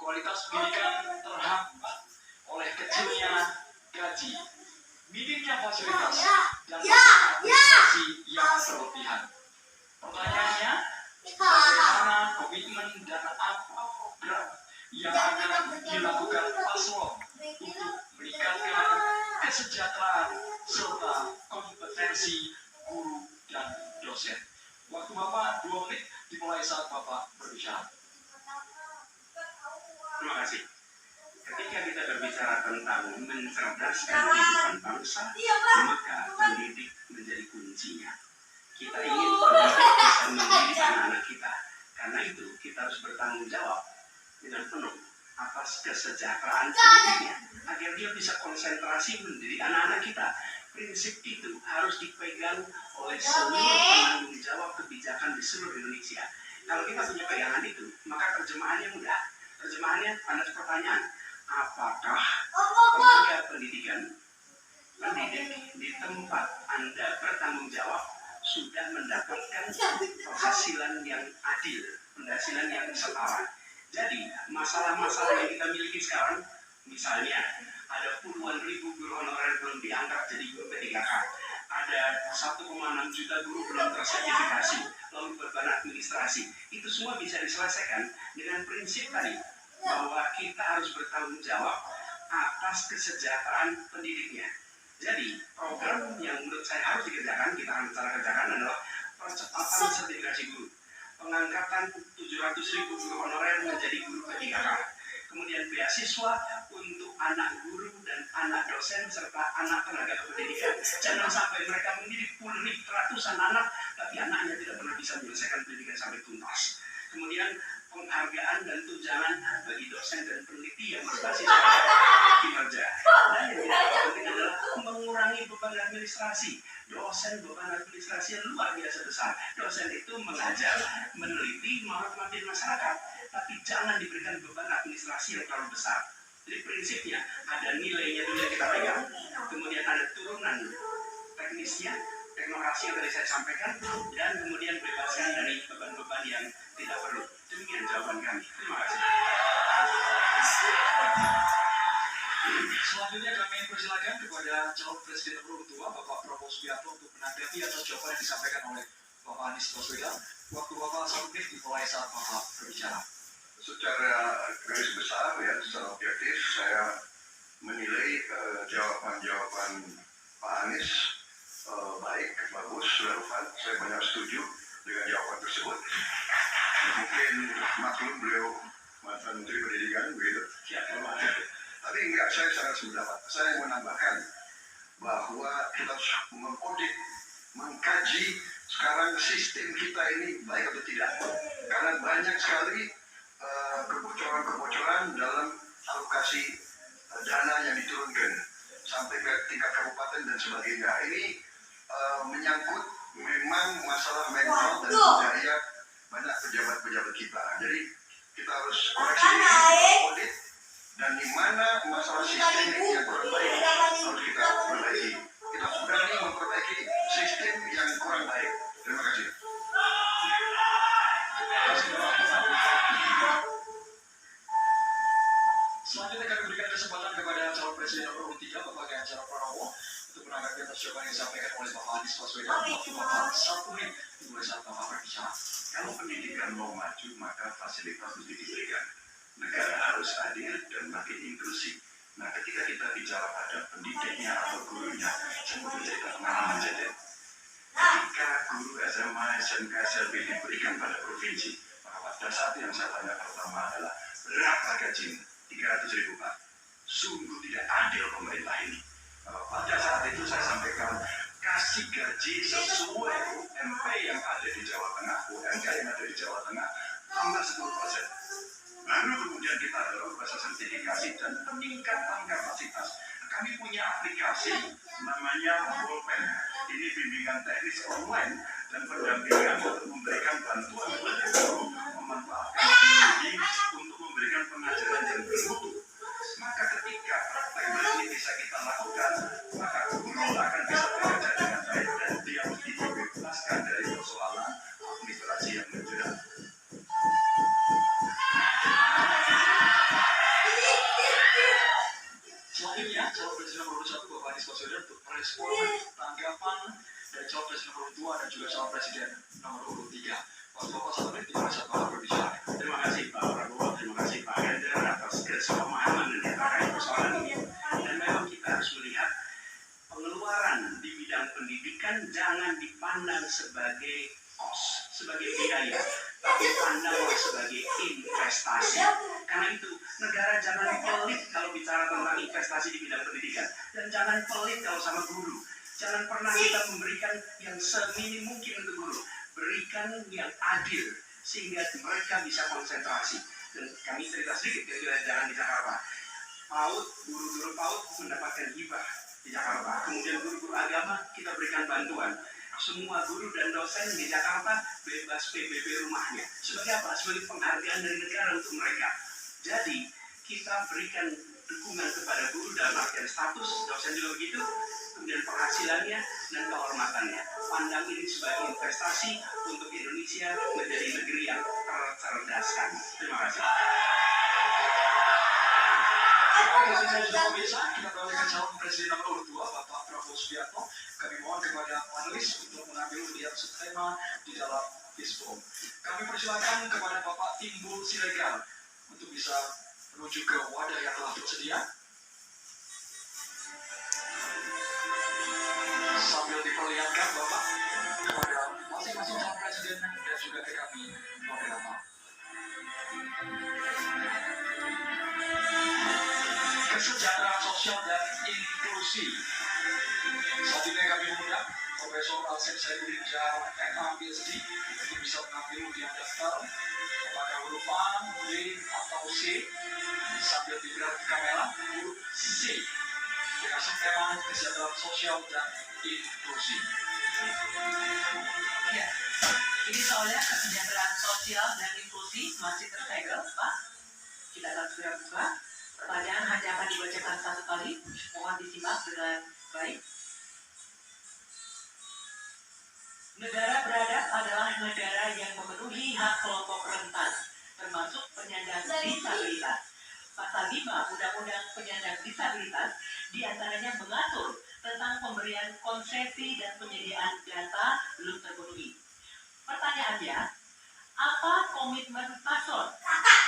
Kualitas pendidikan terhambat oleh kecilnya gaji, minimnya fasilitas, dan administrasi yang berlebihan. Pertanyaannya, bagaimana komitmen dan apa program yang akan dilakukan paslon untuk meningkatkan kesejahteraan serta kompetensi guru dan dosen? Waktu Bapak 2 menit dimulai saat Bapak berbicara. Terima kasih. Ketika kita berbicara tentang mencerdaskan kehidupan bangsa, maka pendidik menjadi kuncinya. Kita ingin pendidik bisa mendidik anak-anak kita. Karena itu kita harus bertanggung jawab dengan penuh atas kesejahteraan pendidiknya, agar dia bisa konsentrasi mendidik anak-anak kita. Prinsip itu harus dipegang oleh seluruh penanggung jawab kebijakan di seluruh Indonesia. Kalau kita punya pegangan itu, maka terjemahannya mudah. Terjemahannya ada pertanyaan, apakah tenaga pendidikan pendidik di tempat Anda bertanggung jawab sudah mendapatkan penghasilan yang adil, penghasilan yang setara? Jadi masalah-masalah yang kita miliki sekarang, misalnya ada puluhan ribu guru honorer belum diangkat jadi guru P3K, ada 1,6 juta guru belum tersertifikasi, lalu beban administrasi. Itu semua bisa diselesaikan dengan prinsip tadi, bahwa kita harus bertanggung jawab atas kesejahteraan pendidiknya. Jadi program yang menurut saya harus dikerjakan, kita akan cara kerjakan adalah percepatan sertifikasi guru, pengangkatan 700.000 guru honorer menjadi guru P3K, kemudian beasiswa untuk anak guru dan anak dosen serta anak tenaga kependidikan. Jangan sampai mereka mendidik puluhan ratusan anak, tapi anaknya tidak pernah bisa menyelesaikan pendidikan sampai tuntas. Kemudian penghargaan dan tunjangan bagi dosen dan peneliti yang berbasis kinerja. Dan yang tidak penting adalah mengurangi beban administrasi. Dosen beban administrasi yang luar biasa besar. Dosen itu mengajar, meneliti, menghormati masyarakat, tapi jangan diberikan beban administrasi yang terlalu besar. Jadi prinsipnya ada nilainya dulu yang kita pegang, kemudian ada turunan teknisnya, teknokrasi yang tadi saya sampaikan, dan kemudian bebaskan dari beban-beban yang tidak perlu. Demikian jawaban kami. Terima kasih. Selanjutnya kami persilakan kepada calon presiden nomor 2 Bapak Prabowo Subianto untuk menanggapi atas jawaban yang disampaikan oleh Bapak Anies Baswedan. Waktu Bapak 1 menit dimulai saat Bapak berbicara. Secara garis besar ya, secara objektif saya menilai jawaban-jawaban Pak Anies baik, bagus, relevan. Saya banyak setuju dengan jawaban tersebut. Mungkin maklum beliau mantan Menteri Pendidikan begitu. Tapi enggak, saya sangat sependapat. Saya menambahkan bahwa kita harus mengaudit, mengkaji sekarang sistem kita ini baik atau tidak. Karena banyak sekali kebocoran-kebocoran dalam alokasi dana yang diturunkan sampai ke tingkat kabupaten dan sebagainya. Ini menyangkut memang masalah mental dan budaya banyak pejabat-pejabat kita. Jadi kita harus koreksi audit, dan di mana masalah sistem yang kurang baik harus kita perbaiki. Kita harus berani memperbaiki sistem yang kurang baik. Terima kasih. Selanjutnya kami berikan kesempatan kepada calon presiden nomor 3 Bapak Ganjar Pranowo untuk menanggapi atas jawaban yang disampaikan oleh Bapak Anies Baswedan. Waktu Bapak 1 menit dimulai saat Bapak berbicara. Kalau pendidikan mau maju, maka fasilitas mesti diberikan. Negara harus adil dan makin inklusif. Nah, ketika kita bicara pada pendidiknya atau gurunya, semua cerita pengalaman jadi. Ketika guru SMA, SMK, SLB diberikan pada provinsi, maka pada saat yang saya tanya pertama adalah berapa gajinya? 300.000 Pak. Sungguh tidak adil pemerintah ini. Pada saat itu saya sampaikan, kasih gaji sesuai UMP yang ada di Jawa Tengah, UMK yang ada di Jawa Tengah, tambah 10%. Baru kemudian kita dorong proses sertifikasi dan peningkatan kapasitas. Kami punya aplikasi namanya Bolpen. Ini bimbingan teknis online dan pendampingan untuk memberikan bantuan kepada guru memanfaatkan teknologi untuk memberikan pengajaran yang bermutu. Maka ketika praktek ini bisa kita lakukan, maka guru akan bisa bekerja dengan baik dan dia mesti dibebaskan dari persoalan administrasi yang menjerat. calon presiden nomor 2 dan juga calon presiden nomor urut 3. Waktu Bapak 1 menit dimulai saat Bapak berbicara. Terima kasih Pak Prabowo, terima kasih Pak Ganjar atas kesepemahaman yang terkait persoalan ini. Dan memang kita harus melihat pengeluaran di bidang pendidikan jangan dipandang sebagai cost, sebagai biaya, tapi pandanglah sebagai investasi. Karena itu negara jangan pelit kalau bicara tentang investasi di bidang pendidikan, dan jangan pelit kalau sama guru. Jangan pernah kita memberikan yang seminim mungkin untuk guru. Berikan yang adil sehingga mereka bisa konsentrasi. Dan kami cerita sedikit kira-kira jalan di Jakarta. PAUD, guru-guru PAUD mendapatkan hibah di Jakarta. Kemudian guru-guru agama kita berikan bantuan. Semua guru dan dosen di Jakarta bebas PBB rumahnya. Sebagai apa? Sebagai penghargaan dari negara untuk mereka. Jadi kita berikan dukungan kepada guru dalam artian status, dosen juga begitu, kemudian penghasilannya dan kehormatannya. Pandang ini sebagai investasi untuk Indonesia menjadi negeri yang tercerdaskan. Terima kasih. Pemirsa, kita beralih ke calon presiden nomor urut 2, Bapak Prabowo Subianto. Kami mohon kepada panelis untuk mengambil undian subtema di dalam Bisbom. Kami persilakan kepada Bapak Timbul Siregar untuk bisa menuju ke wadah yang telah tersedia. Sambil diperlihatkan Bapak kepada masing-masing calon presiden dan juga ke kami moderator. Kesejahteraan sosial dan inklusi. Saat ini kami mengundang Profesor Asep Saifuddin Jar, MA, PhD, untuk bisa mengambil undian daftar apakah huruf A, B, atau C, sambil diperlihatkan ke kamera, huruf C, dengan subtema kesejahteraan sosial dan inklusi. Ya, ini soalnya kesejahteraan sosial dan inklusi masih tersegel, Pak. Kita akan segera buka. Pertanyaan hanya akan dibacakan satu kali. Mohon disimak dengan baik. Negara beradab adalah negara yang memenuhi hak kelompok rentan, termasuk penyandang disabilitas. Pasal 5 Undang-Undang Penyandang Disabilitas diantaranya mengatur tentang pemberian konsesi dan penyediaan data belum terpenuhi. Pertanyaannya, apa komitmen paslon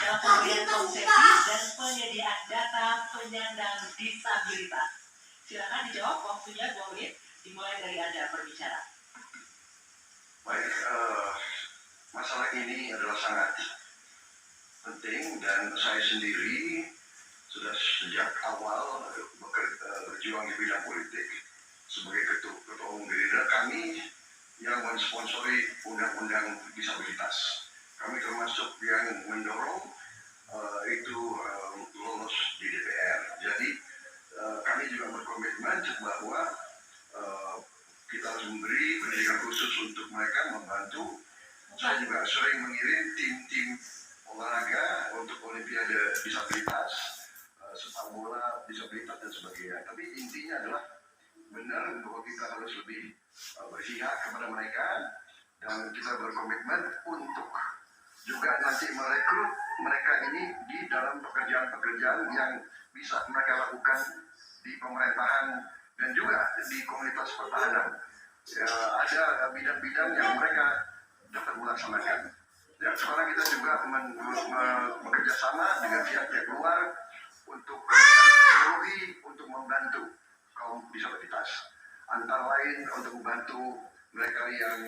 dalam pemberian konsesi dan penyediaan data penyandang disabilitas? Silakan dijawab, waktunya 2 menit, dimulai dari Anda berbicara. Baik, masalah ini adalah sangat penting dan saya sendiri sudah sejak awal berjuang di bidang politik sebagai ketua umum Gerindra. Kami yang mensponsori undang-undang disabilitas. Kami termasuk yang mendorong itu lolos di DPR. Jadi kami juga berkomitmen bahwa kita harus memberi pendidikan khusus untuk mereka, membantu. Saya juga sering mengirim tim-tim olahraga untuk olimpiade disabilitas, sepak bola disabilitas dan sebagainya. Tapi intinya adalah benar bahwa kita harus lebih berpihak kepada mereka dan kita berkomitmen untuk juga nanti merekrut mereka ini di dalam pekerjaan-pekerjaan yang bisa mereka lakukan di pemerintahan dan juga di komunitas pertahanan. Ada bidang-bidang yang mereka dapat melaksanakan. Ya, sekarang kita juga bekerja sama dengan pihak-pihak luar untuk teknologi untuk membantu kaum disabilitas. Antara lain untuk membantu mereka yang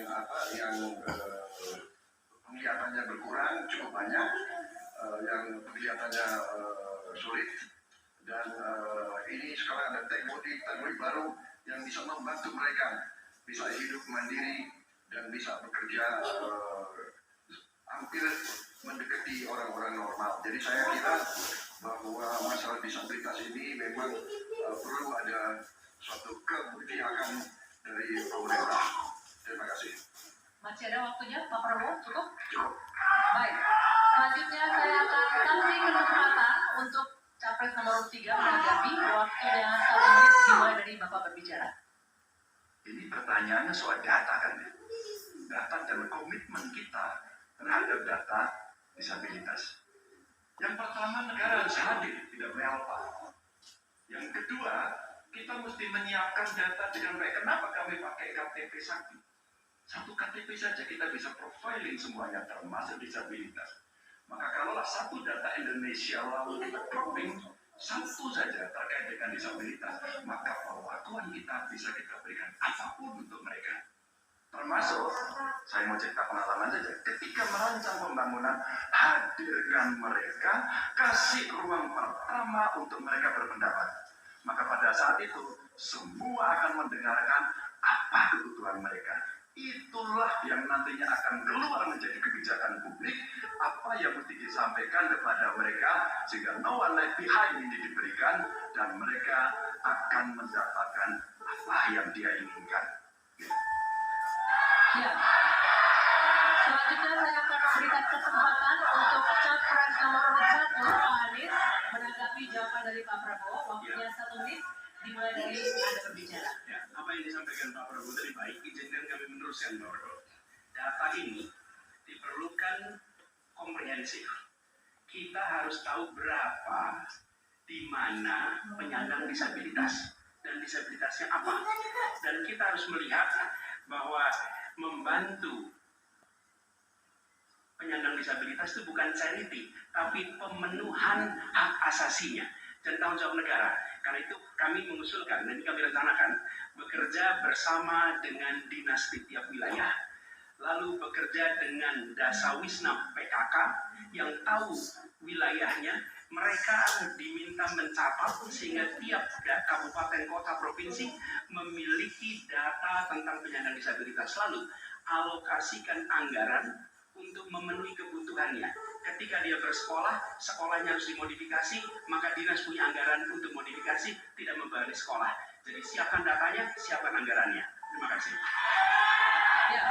penglihatannya berkurang cukup banyak, yang penglihatannya sulit. Dan ini sekarang ada teknologi baru yang bisa membantu mereka bisa hidup mandiri dan bisa bekerja hampir mendekati orang-orang normal. Jadi saya kira bahwa masalah disabilitas ini memang perlu ada suatu keberpihakan dari pemerintah. Terima kasih. Masih ada waktunya, Pak Prabowo? Cukup? Cukup. Baik. Selanjutnya saya akan kasih kesempatan untuk Capres nomor 3 menanggapi. Waktunya 1 menit dimulai dari Bapak berbicara. Ini pertanyaannya soal data kan ya? Data dan komitmen kita terhadap data disabilitas. Yang pertama, negara harus hadir, tidak boleh alpa. Yang kedua, Kita mesti menyiapkan data dengan baik. Kenapa kami pakai KTP Sakti? Satu KTP saja kita bisa profiling semuanya termasuk disabilitas. Maka kalaulah satu data Indonesia lalu kita cropping satu saja terkait dengan disabilitas, maka perlakuan kita bisa kita berikan apapun untuk mereka. Termasuk, saya mau cerita pengalaman saja, ketika merancang pembangunan, hadirkan mereka, kasih ruang pertama untuk mereka berpendapat. Maka pada saat itu, semua akan mendengarkan apa kebutuhan mereka. Itulah yang nantinya akan keluar menjadi kebijakan publik, apa yang mesti disampaikan kepada mereka, sehingga no one left behind ini diberikan, dan mereka akan mendapatkan apa yang dia inginkan. Ya. Selanjutnya saya akan memberikan kesempatan untuk Capres nomor 1 Pak Anies menanggapi jawaban dari Pak Prabowo. Waktunya 1 menit. Dimulai dari Anda berbicara. Ya, apa yang disampaikan Pak Prabowo tadi baik, izinkan kami meneruskan bahwa data ini diperlukan komprehensif. Kita harus tahu berapa di mana penyandang disabilitas dan disabilitasnya apa. Dan kita harus melihat bahwa membantu penyandang disabilitas itu bukan charity, tapi pemenuhan hak asasinya dan tanggung jawab negara. Karena itu kami mengusulkan dan kami rencanakan bekerja bersama dengan dinas di tiap wilayah, lalu bekerja dengan Dasawisna PKK yang tahu wilayahnya. Mereka diminta mencatat sehingga tiap kabupaten, kota, provinsi memiliki data tentang penyandang disabilitas. Lalu alokasikan anggaran untuk memenuhi kebutuhannya. Ketika dia bersekolah, sekolahnya harus dimodifikasi, maka dinas punya anggaran untuk modifikasi, tidak membebani sekolah. Jadi siapkan datanya, siapkan anggarannya. Terima kasih. Ya.